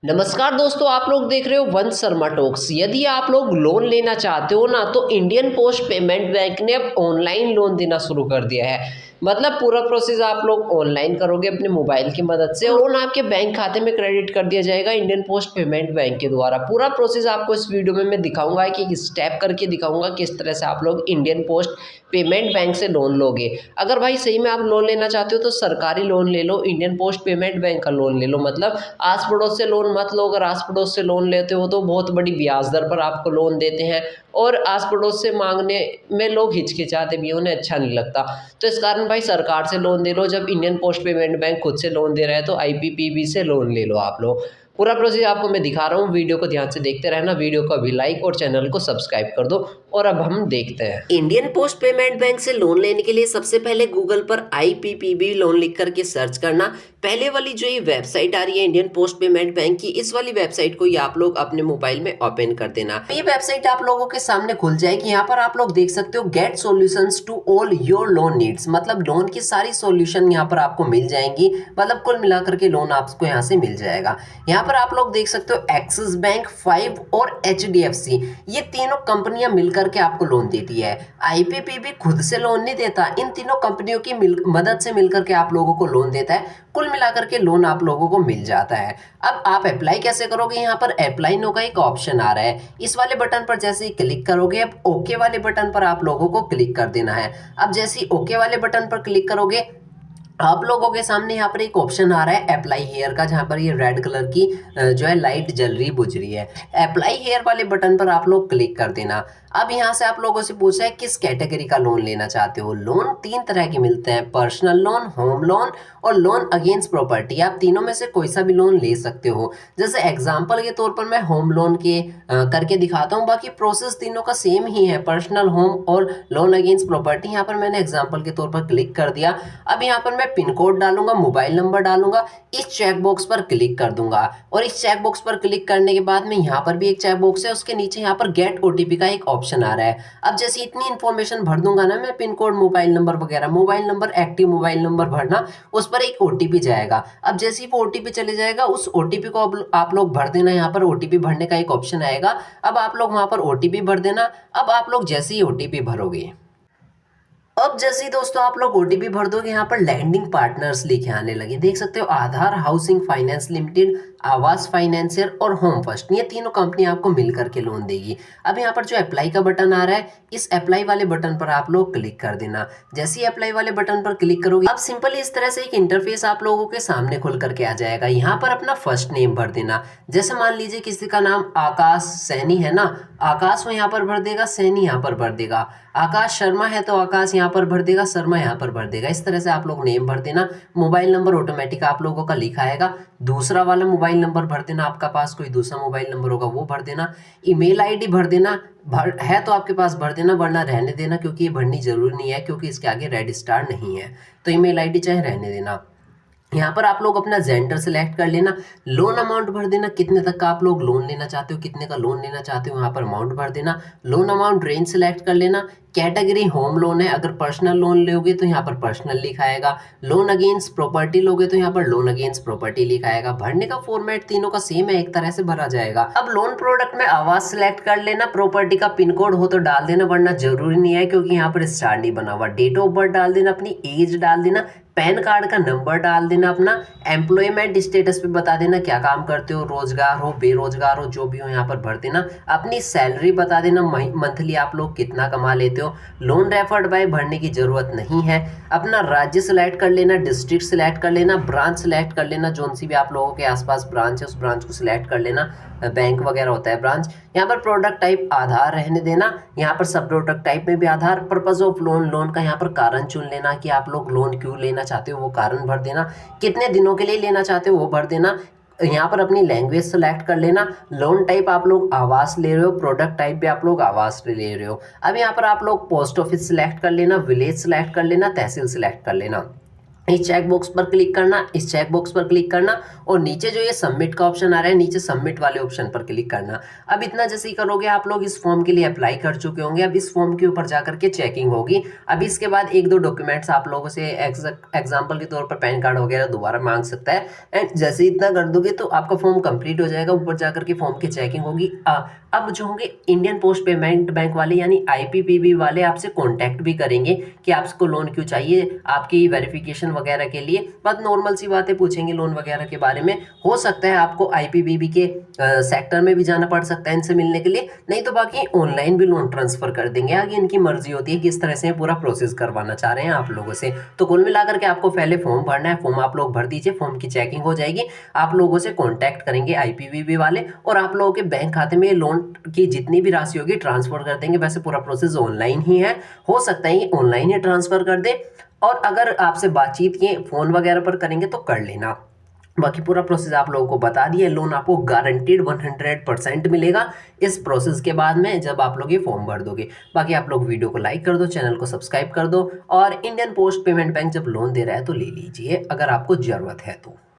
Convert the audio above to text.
नमस्कार दोस्तों, आप लोग देख रहे हो वंश शर्मा टॉक्स। यदि आप लोग लोन लेना चाहते हो ना, तो इंडियन पोस्ट पेमेंट बैंक ने अब ऑनलाइन लोन देना शुरू कर दिया है। मतलब पूरा प्रोसेस आप लोग ऑनलाइन करोगे अपने मोबाइल की मदद से, लोन आपके बैंक खाते में क्रेडिट कर दिया जाएगा इंडियन पोस्ट पेमेंट बैंक के द्वारा। पूरा प्रोसेस आपको इस वीडियो में मैं दिखाऊंगा, कि स्टेप करके दिखाऊंगा किस तरह से आप लोग इंडियन पोस्ट पेमेंट बैंक से लोन लोगे। अगर भाई सही में आप लोन लेना चाहते हो तो सरकारी लोन ले लो, इंडियन पोस्ट पेमेंट बैंक का लोन ले लो। मतलब आस पड़ोस से लोन मत लो। अगर आस पड़ोस से लोन लेते हो तो बहुत बड़ी ब्याज दर पर आपको लोन देते हैं, और आस पड़ोस से मांगने में लोग हिचकिचाते भी, उन्हें अच्छा नहीं लगता। तो इस कारण भाई सरकार से लोन दे लो। जब इंडियन पोस्ट पेमेंट बैंक खुद से लोन दे रहा है तो आईपीपीबी से लोन ले लो आप लोग। पूरा प्रोसेस आपको मैं दिखा रहा हूँ, वीडियो को ध्यान से देखते रहना। वीडियो को अभी लाइक और चैनल को सब्सक्राइब कर दो। और अब हम देखते हैं। इंडियन पोस्ट पेमेंट बैंक से लोन लेने के लिए सबसे पहले गूगल पर आईपीपीबी लोन लिख करके सर्च करना। पहले वाली जो ये वेबसाइट आ रही है इंडियन पोस्ट पेमेंट बैंक की, इस वाली वेबसाइट को ही आप लोग अपने मोबाइल में ओपन कर देना। ये वेबसाइट आप लोगों के सामने खुल जाएगी। यहाँ पर आप लोग देख सकते हो get solutions to all your loan needs. मतलब लोन की सारी सॉल्यूशन यहाँ पर आपको मिल जाएंगी। मतलब कुल मिलाकर के लोन आपको यहाँ से मिल जाएगा। यहाँ पर आप लोग देख सकते हो एक्सिस बैंक, 5 और एचडीएफसी, ये तीनों कंपनियां मिलकर के आपको लोन देती है। आईपीपीबी खुद से लोन नहीं देता, इन तीनों कंपनियों की मदद से मिलकर के आप लोगों को लोन देता है। कुल मिलाकर के लोन आप लोगों को मिल जाता है। अब आप अप्लाई कैसे करोगे? यहाँ पर अप्लाई नो का एक ऑप्शन आ रहा है, इस वाले बटन पर जैसे ही क्लिक करोगे, अब ओके वाले बटन पर आप लोगों को क्लिक कर देना है। अब जैसे ही ओके वाले बटन पर क्लिक करोगे, आप लोगों के सामने यहाँ पर एक ऑप्शन आ रहा है अप्लाई हेयर का, जहाँ पर ये रेड कलर की जो है लाइट जल रही बुझ रही है। अप्लाई हेयर वाले बटन पर आप लोग क्लिक कर देना। अब यहाँ से आप लोगों से पूछा है किस कैटेगरी का लोन लेना चाहते हो। लोन 3 तरह के मिलते हैं, पर्सनल लोन, होम लोन और लोन अगेंस्ट प्रॉपर्टी। आप तीनों में से कोई सा भी लोन ले सकते हो। जैसे एग्जाम्पल के तौर पर मैं होम लोन के करके दिखाता हूँ। बाकी प्रोसेस तीनों का सेम ही है, पर्सनल, होम और लोन अगेंस्ट प्रॉपर्टी। यहाँ पर मैंने एग्जाम्पल के तौर पर क्लिक कर दिया। अब यहाँ पर मैं पिन कोड डालूंगा, मोबाइल नंबर डालूंगा, इस चेक बॉक्स पर क्लिक कर दूंगा। और इस चेक बॉक्स पर क्लिक करने के बाद में यहाँ पर भी एक चेक बॉक्स है, उसके नीचे यहाँ पर गेट ओटीपी का एक ऑप्शन आ रहा है। अब जैसे इतनी इन्फॉर्मेशन भर दूंगा ना मैं, पिन कोड, मोबाइल नंबर वगैरह, mobile number, active mobile number भरना, उस पर एक ओटीपी जाएगा। अब जैसे ही वो ओटीपी चले जाएगा, उस ओटीपी को आप लोग भर देना। यहाँ पर ओटीपी भरने का एक ऑप्शन आएगा। अब आप लोग वहां पर ओटीपी भर देना। अब आप लोग जैसे ही ओटीपी भरोगे, अब जैसे ही दोस्तों आप लोग ओटीपी भर दोगे, यहाँ पर लैंडिंग पार्टनर्स लिखे आने लगे। देख सकते हो आधार हाउसिंग फाइनेंस लिमिटेड, आवास फाइनेंसियर और होम फर्स्ट, ये तीनों कंपनी आपको मिलकर के लोन देगी। अब यहाँ पर जो अप्लाई का बटन आ रहा है, इस अप्लाई वाले बटन पर आप लोग क्लिक कर देना। जैसे ही अप्लाई वाले बटन पर क्लिक करोगे, अब सिंपली इस तरह से एक इंटरफेस आप लोगों के सामने खुल करके आ जाएगा। यहाँ पर अपना फर्स्ट नेम भर देना। जैसे मान लीजिए किसी का नाम आकाश सैनी है ना, आकाश वो यहाँ पर भर देगा, सैनी यहाँ पर भर देगा। आकाश शर्मा है तो आकाश यहाँ पर भर देगा, शर्मा यहाँ पर भर देगा। इस तरह से आप लोग नेम भर देना। मोबाइल नंबर ऑटोमेटिक आप लोगों का लिखा आएगा, दूसरा वाला मोबाइल नंबर भर देना। आपका पास कोई दूसरा मोबाइल नंबर होगा वो भर देना। ईमेल आईडी भर देना, है तो आपके पास भर देना, वरना रहने देना, क्योंकि ये भरनी जरूरी नहीं है, क्योंकि इसके आगे रेड स्टार नहीं है। तो ईमेल आईडी चाहे रहने देना। यहाँ पर आप लोग अपना जेंडर सेलेक्ट कर लेना। लोन अमाउंट भर देना, कितने तक का आप लोग लोन लेना चाहते हो, कितने का लोन लेना चाहते हो, यहाँ पर अमाउंट भर देना। लोन अमाउंट रेंज सेलेक्ट कर लेना। कैटेगरी होम लोन है, अगर पर्सनल लोन लोगे तो यहाँ पर पर्सनल लिखा आएगा। लोन अगेंस्ट प्रॉपर्टी लोगे तो यहाँ पर लोन अगेंस्ट प्रॉपर्टी लिखा आएगा। भरने का फॉर्मेट तीनों का सेम है, एक तरह से भरा जाएगा। अब लोन प्रोडक्ट में आवास सेलेक्ट कर लेना। प्रॉपर्टी का पिन कोड हो तो डाल देना, वरना जरूरी नहीं है, क्योंकि यहाँ पर स्टार नहीं बना हुआ। डेट ऑफ बर्थ डाल देना, अपनी एज डाल देना, पैन कार्ड का नंबर डाल देना अपना। एम्प्लॉयमेंट स्टेटस पे बता देना क्या काम करते हो, रोजगार हो, बेरोजगार हो, जो भी हो यहाँ पर भर देना। अपनी सैलरी बता देना, मंथली आप लोग कितना कमा लेते हो। लोन रेफर्ड बाय भरने की जरूरत नहीं है। अपना राज्य सिलेक्ट कर लेना, डिस्ट्रिक्ट सिलेक्ट कर लेना, ब्रांच सिलेक्ट कर लेना, जोन सी भी आप लोगों के आसपास ब्रांच है उस ब्रांच को सिलेक्ट कर लेना। बैंक वगैरह होता है ब्रांच। यहाँ पर प्रोडक्ट टाइप आधार रहने देना। यहाँ पर सब प्रोडक्ट टाइप में भी आधार। पर्पज ऑफ लोन, लोन का यहाँ पर कारण चुन लेना कि आप लोग लोन क्यों लेना चाहते हो, वो कारण भर देना। कितने दिनों के लिए लेना चाहते हो वो भर देना। यहाँ पर अपनी लैंग्वेज सेलेक्ट कर लेना। लोन टाइप आप लोग आवास ले रहे हो, प्रोडक्ट टाइप भी आप लोग आवास ले रहे हो। अब यहाँ पर आप लोग पोस्ट ऑफिस सिलेक्ट कर लेना, विलेज सिलेक्ट कर लेना, तहसील सिलेक्ट कर लेना। इस चेक बॉक्स पर क्लिक करना, इस चेक बॉक्स पर क्लिक करना और नीचे जो ये सबमिट का ऑप्शन आ रहा है, नीचे सबमिट वाले ऑप्शन पर क्लिक करना। अब इतना जैसे ही करोगे आप लोग इस फॉर्म के लिए अप्लाई कर चुके होंगे। अब इस फॉर्म के ऊपर जाकर के चेकिंग होगी। अब इसके बाद 1-2 डॉक्यूमेंट्स आप लोगों से एग्जाम्पल के तौर पर पैन कार्ड वगैरह दोबारा मांग सकता है। एंड जैसे ही इतना कर दोगे तो आपका फॉर्म कंप्लीट हो जाएगा। ऊपर जाकर के फॉर्म की चेकिंग होगी। अब जो होंगे इंडियन पोस्ट पेमेंट बैंक वाले यानी आईपीपीबी वाले आपसे कांटेक्ट भी करेंगे कि आपको लोन क्यों चाहिए, आपकी वेरिफिकेशन वगैरह के लिए। बहुत नॉर्मल सी बातें पूछेंगे लोन वगैरह के बारे में। हो सकता है आपको आईपीपीबी के सेक्टर में भी जाना पड़ सकता है इनसे मिलने के लिए, नहीं तो बाकी ऑनलाइन भी लोन ट्रांसफर कर देंगे। आगे इनकी मर्जी होती है किस तरह से पूरा प्रोसेस करवाना चाह रहे हैं आप लोगों से। तो कुल मिलाकर के आपको पहले फॉर्म भरना है, फॉर्म आप लोग भर दीजिए, फॉर्म की चेकिंग हो जाएगी, आप लोगों से कॉन्टैक्ट करेंगे आईपीपीबी वाले और आप लोगों के बैंक खाते में लोन की जितनी भी राशि होगी ट्रांसफर कर देंगे। वैसे पूरा प्रोसेस ऑनलाइन ही है, हो सकता है ऑनलाइन ही ट्रांसफर कर दे। और अगर आपसे बातचीत ये फोन वगैरह पर करेंगे तो कर लेना। बाकी पूरा प्रोसेस आप लोगों को बता दिया। लोन आपको गारंटीड 100% मिलेगा इस प्रोसेस के बाद में, जब आप लोग ये फॉर्म भर दोगे। बाकी आप लोग वीडियो को लाइक कर दो, चैनल को सब्सक्राइब कर दो और इंडियन पोस्ट पेमेंट बैंक जब लोन दे रहा है तो ले लीजिए अगर आपको ज़रूरत है तो।